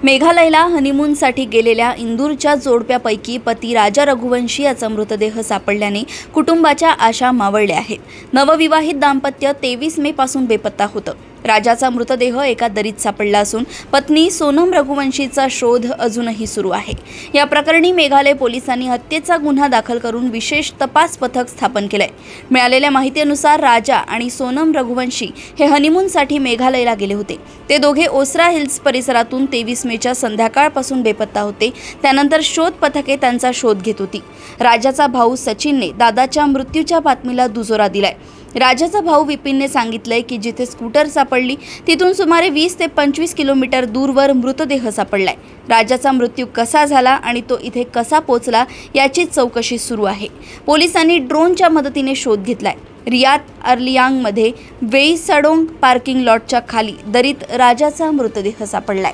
मेघालयला हनीमूनसाठी गेलेल्या इंदूरच्या जोडप्यापैकी पती राजा रघुवंशी याचा मृतदेह सापडल्याने कुटुंबाच्या आशा मावळल्या आहेत। नवविवाहित दाम्पत्य 23 मे पासून बेपत्ता होतं। राजाचा मृतदेह एका दरीत सापडला असून पत्नी सोनम रघुवंशीचा शोध अजूनही सुरू आहे। या प्रकरणी मेघालय पोलिसांनी हत्येचा गुन्हा दाखल करून विशेष तपास पथक स्थापन केलंय। मिळालेल्या माहितीनुसार राजा आणि सोनम रघुवंशी हे हनीमूनसाठी मेघालयला गेले होते। ते दोघे ओसरा हिल्स परिसरातून 23 मेच्या संध्याकाळपासून बेपत्ता होते। त्यानंतर शोध पथके त्यांचा शोध घेत होती। राजाचा भाऊ सचिनने दादाच्या मृत्यूच्या बातमीला दुजोरा दिलाय। राजाचा भाऊ विपिनने सांगितलंय की जिथे स्कूटर सापडली तिथून सुमारे 20 ते 25 किलोमीटर दूरवर मृतदेह सापडलाय। राजाचा मृत्यू कसा झाला आणि तो इथे कसा पोहोचला याची चौकशी सुरू आहे। पोलिसांनी ड्रोनच्या मदतीने शोध घेतलाय। रियात अर्लियांगमध्ये वेई सडोंग पार्किंग लॉटच्या खाली दरीत राजाचा मृतदेह सापडलाय।